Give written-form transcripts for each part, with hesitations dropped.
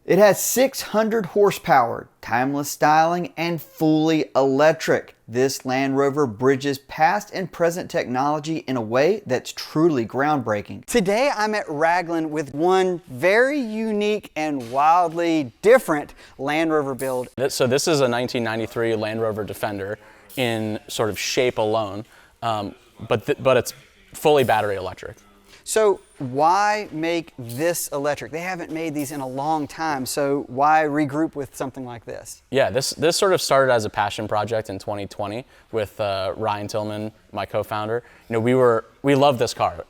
It has 600 horsepower, timeless styling, and fully electric. This Land Rover bridges past and present technology in a way that's truly groundbreaking. Today I'm at Raglan with one very unique and wildly different Land Rover build. So this is a 1993 Land Rover Defender in sort of shape alone, but it's fully battery electric. So why make this electric? They haven't made these in a long time, so why regroup with something like this? Yeah, this sort of started as a passion project in 2020 with Ryan Tillman, my co-founder. You know, we love this car.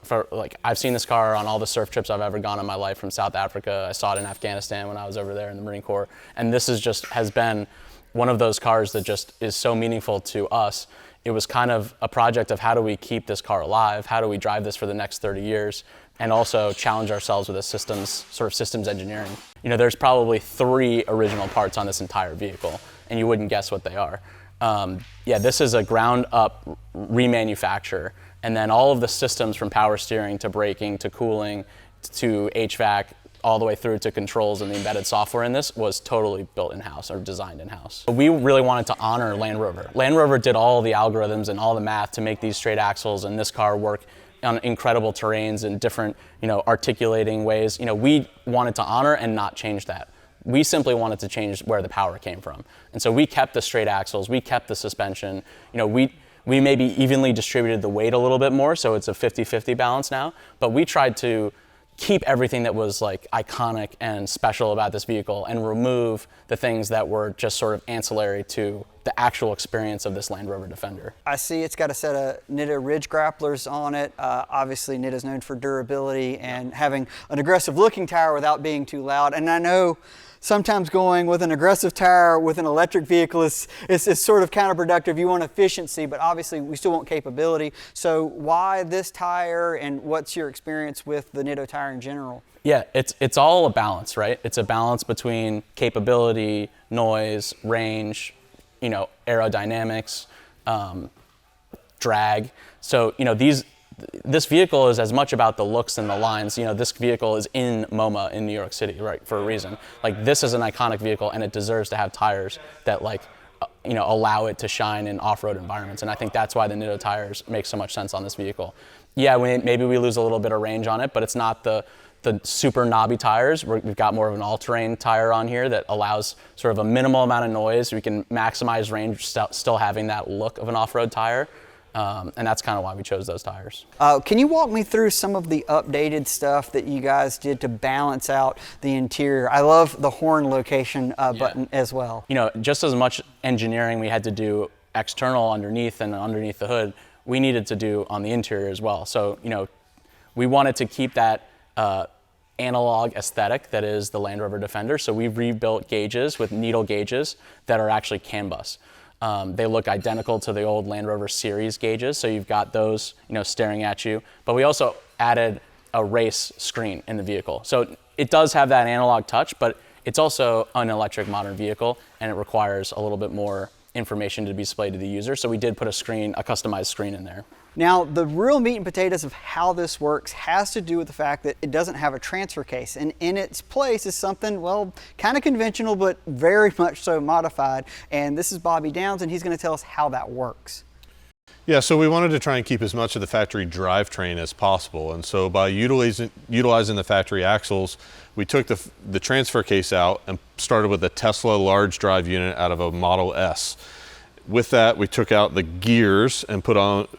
I've seen this car on all the surf trips I've ever gone in my life from South Africa. I saw it in Afghanistan when I was over there in the Marine Corps, and this has been one of those cars that just is so meaningful to us. It was kind of a project of how do we keep this car alive? How do we drive this for the next 30 years? And also challenge ourselves with a systems engineering. You know, there's probably 3 original parts on this entire vehicle, and you wouldn't guess what they are. Yeah, this is a ground up remanufacture, and then all of the systems from power steering to braking to cooling to HVAC, all the way through to controls and the embedded software in this was totally built in-house or designed in-house. We really wanted to honor Land Rover. Land Rover did all the algorithms and all the math to make these straight axles and this car work on incredible terrains and different, articulating ways. We wanted to honor and not change that. We simply wanted to change where the power came from. And so we kept the straight axles, we kept the suspension. We maybe evenly distributed the weight a little bit more, so it's a 50-50 balance now, but we tried to keep everything that was like iconic and special about this vehicle and remove the things that were just sort of ancillary to the actual experience of this Land Rover Defender. I see it's got a set of Nitto ridge grapplers on it. Obviously Nitto's known for durability and having an aggressive looking tire without being too loud. And I know sometimes going with an aggressive tire with an electric vehicle is sort of counterproductive. You want efficiency, but obviously we still want capability. So why this tire, and what's your experience with the Nitto tire in general? Yeah, it's all a balance, right? It's a balance between capability, noise, range, aerodynamics, drag. So, this vehicle is as much about the looks and the lines. This vehicle is in MoMA in New York City, right, for a reason. Like, this is an iconic vehicle and it deserves to have tires that allow it to shine in off-road environments. And I think that's why the Nitto tires make so much sense on this vehicle. Yeah, maybe we lose a little bit of range on it, but it's not the super knobby tires. We've got more of an all-terrain tire on here that allows sort of a minimal amount of noise. We can maximize range, still having that look of an off-road tire. And that's kind of why we chose those tires. Can you walk me through some of the updated stuff that you guys did to balance out the interior? I love the horn location button as well. Just as much engineering we had to do external underneath and underneath the hood, we needed to do on the interior as well. So, we wanted to keep that analog aesthetic that is the Land Rover Defender. So we've rebuilt gauges with needle gauges that are actually CAN bus. They look identical to the old Land Rover series gauges, so you've got those, staring at you. But we also added a race screen in the vehicle. So it does have that analog touch, but it's also an electric modern vehicle, and it requires a little bit more information to be displayed to the user. So we did put a customized screen in there. Now, the real meat and potatoes of how this works has to do with the fact that it doesn't have a transfer case, and in its place is something, well, kind of conventional, but very much so modified. And this is Bobby Downs, and he's going to tell us how that works. Yeah, so we wanted to try and keep as much of the factory drivetrain as possible. And so by utilizing the factory axles, we took the transfer case out and started with a Tesla large drive unit out of a Model S. With that, we took out the gears and put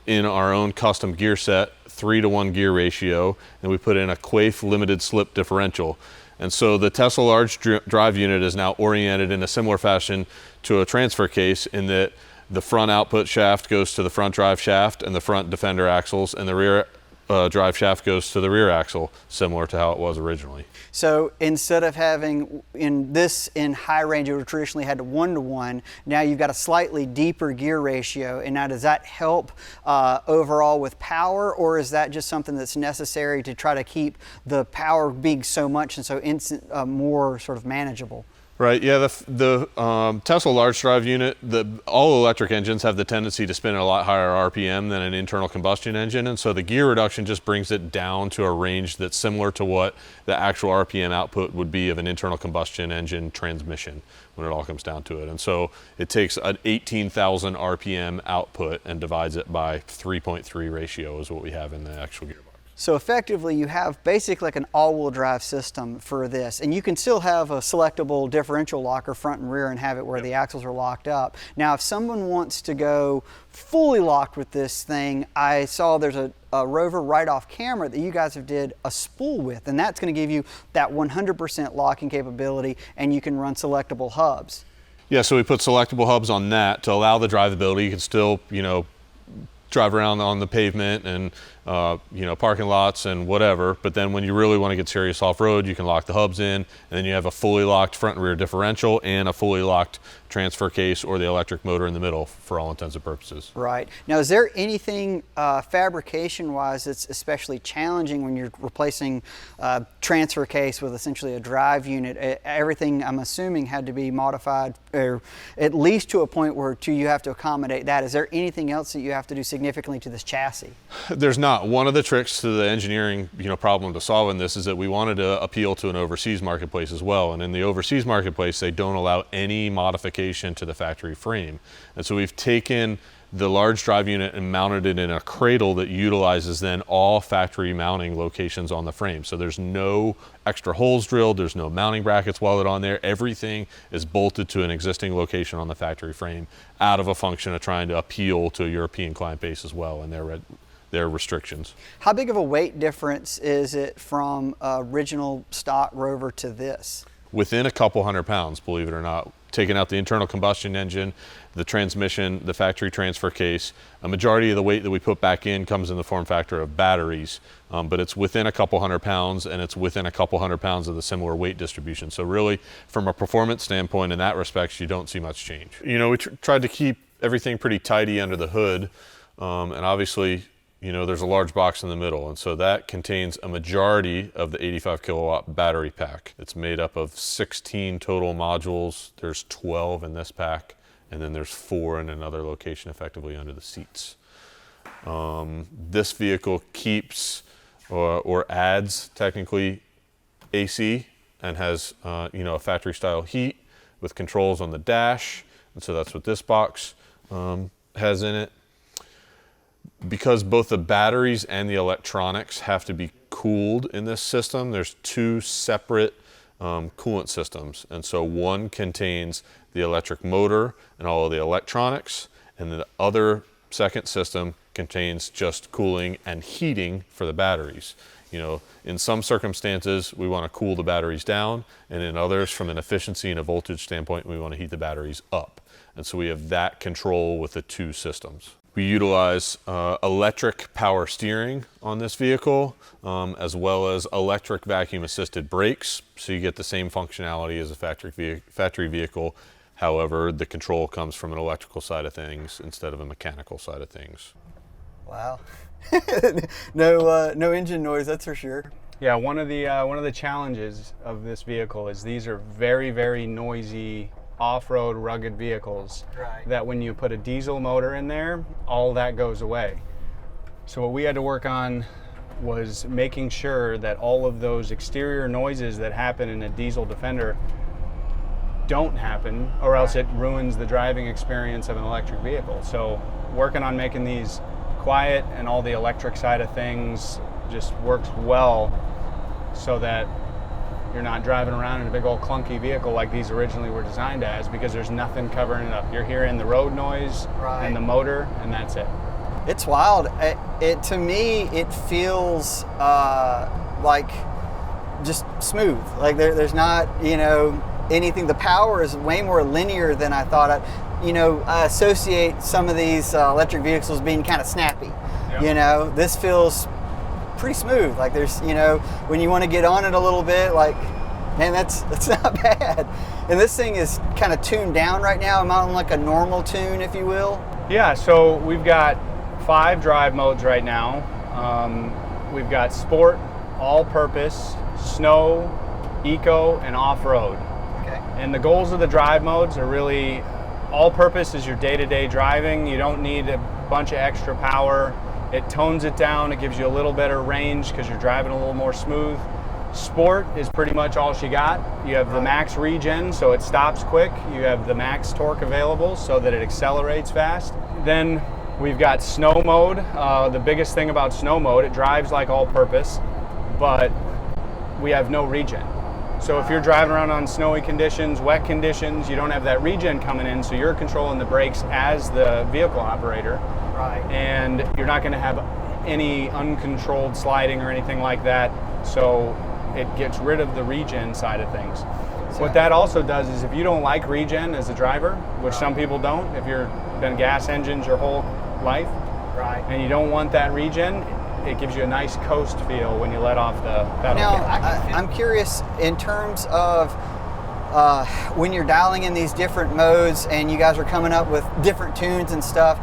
in our own custom gear set, 3-to-1 gear ratio, and we put in a Quaife limited slip differential. And so the Tesla large drive unit is now oriented in a similar fashion to a transfer case, in that the front output shaft goes to the front drive shaft and the front Defender axles, and the rear drive shaft goes to the rear axle, similar to how it was originally. So instead of having in high range, you would traditionally had 1-to-1, now you've got a slightly deeper gear ratio. And now does that help overall with power, or is that just something that's necessary to try to keep the power being so much and so more sort of manageable? Right. Yeah. The Tesla large drive unit, all electric engines have the tendency to spin at a lot higher RPM than an internal combustion engine, and so the gear reduction just brings it down to a range that's similar to what the actual RPM output would be of an internal combustion engine transmission when it all comes down to it. And so it takes an 18,000 RPM output and divides it by 3.3 ratio is what we have in the actual gearbox. So effectively you have basically like an all-wheel drive system for this, and you can still have a selectable differential locker front and rear and have it where the axles are locked up. Now if someone wants to go fully locked with this thing, I saw there's a Rover right off camera that you guys have did a spool with, and that's going to give you that 100% locking capability, and you can run selectable hubs. Yeah, so we put selectable hubs on that to allow the drivability. You can still, drive around on the pavement and parking lots and whatever, but then when you really want to get serious off-road, you can lock the hubs in, and then you have a fully locked front and rear differential and a fully locked transfer case or the electric motor in the middle for all intents and purposes. Right. Now is there anything fabrication-wise that's especially challenging when you're replacing a transfer case with essentially a drive unit? Everything, I'm assuming, had to be modified, or at least to a point where you have to accommodate that. Is there anything else that you have to do significantly to this chassis? There's not. One of the tricks to the engineering problem to solve in this is that we wanted to appeal to an overseas marketplace as well, and in the overseas marketplace they don't allow any modification to the factory frame. And so we've taken the large drive unit and mounted it in a cradle that utilizes then all factory mounting locations on the frame. So there's no extra holes drilled, there's no mounting brackets welded on there. Everything is bolted to an existing location on the factory frame out of a function of trying to appeal to a European client base as well and their restrictions. How big of a weight difference is it from original stock Rover to this? Within a couple 100 pounds, believe it or not. Taking out the internal combustion engine, the transmission, the factory transfer case, a majority of the weight that we put back in comes in the form factor of batteries, but it's within a couple 100 pounds, and it's within a couple 100 pounds of the similar weight distribution. So really, from a performance standpoint, in that respect, you don't see much change. We tried to keep everything pretty tidy under the hood, and obviously, there's a large box in the middle, and so that contains a majority of the 85 kilowatt battery pack. It's made up of 16 total modules. There's 12 in this pack, and then there's 4 in another location effectively under the seats. This vehicle keeps or adds technically AC and has a factory style heat with controls on the dash, and so that's what this box has in it. Because both the batteries and the electronics have to be cooled in this system, there's 2 separate coolant systems. And so one contains the electric motor and all of the electronics, and the other second system contains just cooling and heating for the batteries. In some circumstances, we want to cool the batteries down, and in others, from an efficiency and a voltage standpoint, we want to heat the batteries up. And so we have that control with the 2 systems. We utilize electric power steering on this vehicle, as well as electric vacuum assisted brakes. So you get the same functionality as a factory vehicle. However, the control comes from an electrical side of things instead of a mechanical side of things. Wow. No engine noise, that's for sure. Yeah, one of the challenges of this vehicle is these are very, very noisy off-road rugged vehicles. Right. That when you put a diesel motor in there, all that goes away. So what we had to work on was making sure that all of those exterior noises that happen in a diesel Defender don't happen, or else it ruins the driving experience of an electric vehicle. So working on making these quiet, and all the electric side of things just works well so that you're not driving around in a big old clunky vehicle like these originally were designed as, because there's nothing covering it up. You're hearing the road noise and the motor, and that's it. It's wild. To me, it feels like just smooth. Like there's not, anything. The power is way more linear than I thought. I associate some of these electric vehicles being kind of snappy. Yep. This feels pretty smooth. Like there's, when you want to get on it a little bit, like, man, that's not bad. And this thing is kind of tuned down right now. I'm on like a normal tune, if you will. Yeah, so we've got 5 drive modes right now. We've got Sport, All Purpose, Snow, Eco, and Off-Road. Okay. And the goals of the drive modes are really all-purpose is your day-to-day driving. You don't need a bunch of extra power. It tones it down. It gives you a little better range because you're driving a little more smooth. Sport is pretty much all she got. You have the max regen, so it stops quick. You have the max torque available so that it accelerates fast. Then we've got snow mode. The biggest thing about snow mode, it drives like all-purpose, but we have no regen. So if you're driving around on snowy conditions, wet conditions, you don't have that regen coming in, so you're controlling the brakes as the vehicle operator. Right. And you're not going to have any uncontrolled sliding or anything like that. So it gets rid of the regen side of things. What that also does is if you don't like regen as a driver, which some people don't, if you've been gas engines your whole life, and you don't want that regen, it gives you a nice coast feel when you let off the pedal. Now, I'm curious in terms of when you're dialing in these different modes and you guys are coming up with different tunes and stuff,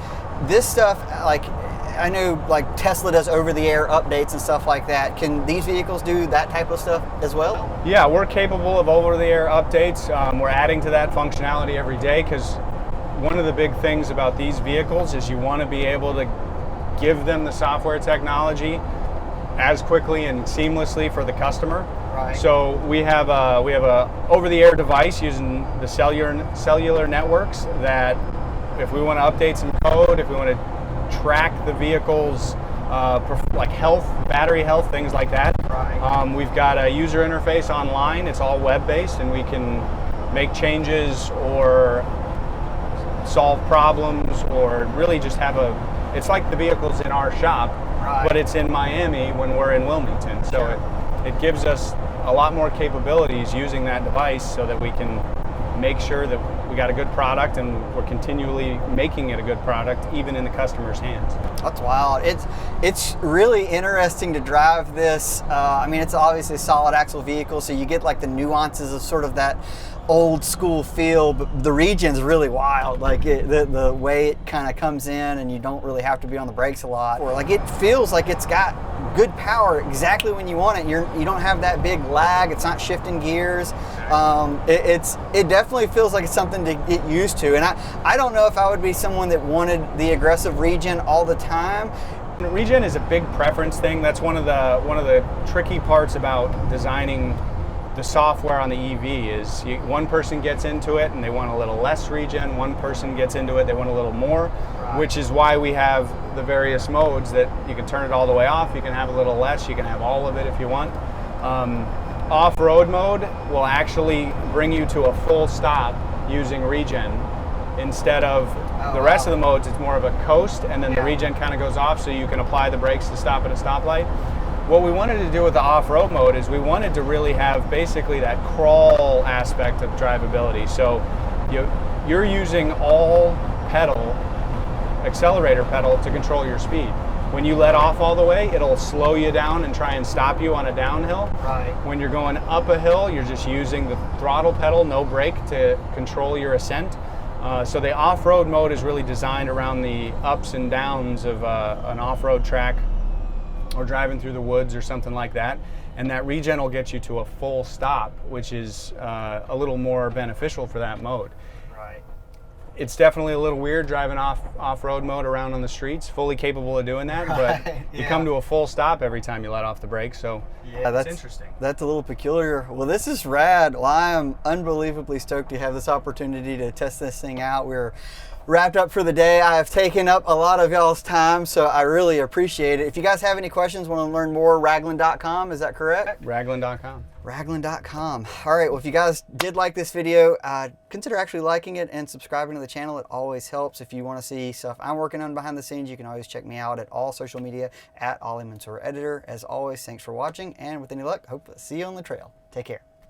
this stuff, like, I know like Tesla does over-the-air updates and stuff like that. Can these vehicles do that type of stuff as well? Yeah, we're capable of over-the-air updates. We're adding to that functionality every day because one of the big things about these vehicles is you want to be able to give them the software technology as quickly and seamlessly for the customer. Right. So we have a over-the-air device using the cellular networks that if we want to update some code, if we want to track the vehicle's like health, battery health, things like that. Right. We've got a user interface online. It's all web-based, and we can make changes or solve problems or really just have it's like the vehicle's in our shop, but it's in Miami when we're in Wilmington. So it gives us a lot more capabilities using that device so that we can make sure that we got a good product and we're continually making it a good product even in the customer's hands. That's wild. It's really interesting to drive this. I mean, it's obviously a solid axle vehicle, so you get like the nuances of sort of that old school feel, but the regen's really wild. Like the way it kind of comes in and you don't really have to be on the brakes a lot. Or like it feels like it's got good power exactly when you want it. You don't have that big lag. It's not shifting gears. It definitely feels like it's something to get used to. And I don't know if I would be someone that wanted the aggressive regen all the time. Regen is a big preference thing. That's one of the tricky parts about designing the software on the EV is one person gets into it and they want a little less regen, one person gets into it, they want a little more, which is why we have the various modes that you can turn it all the way off, you can have a little less, you can have all of it if you want. Off-road mode will actually bring you to a full stop using regen instead of the rest of the modes. It's more of a coast and then the regen kind of goes off so you can apply the brakes to stop at a stoplight. What we wanted to do with the off-road mode is we wanted to really have basically that crawl aspect of drivability. So you're using all accelerator pedal to control your speed. When you let off all the way, it'll slow you down and try and stop you on a downhill. Right. When you're going up a hill, you're just using the throttle pedal, no brake, to control your ascent. So the off-road mode is really designed around the ups and downs of an off-road track or driving through the woods or something like that. And that regen will get you to a full stop, which is a little more beneficial for that mode. Right. It's definitely a little weird driving off-road mode around on the streets, fully capable of doing that, but you come to a full stop every time you let off the brakes, so it's interesting. That's a little peculiar. Well, this is rad. Well, I am unbelievably stoked to have this opportunity to test this thing out. We're wrapped up for the day. I have taken up a lot of y'all's time, so I really appreciate it. If you guys have any questions, want to learn more, Raglan.com, is that correct? Raglan.com. Raglan.com. All right, well, if you guys did like this video, consider actually liking it and subscribing to the channel. It always helps. If you want to see stuff I'm working on behind the scenes, you can always check me out at all social media at Ollie Mansour Editor. As always, thanks for watching, and with any luck, hope to see you on the trail. Take care.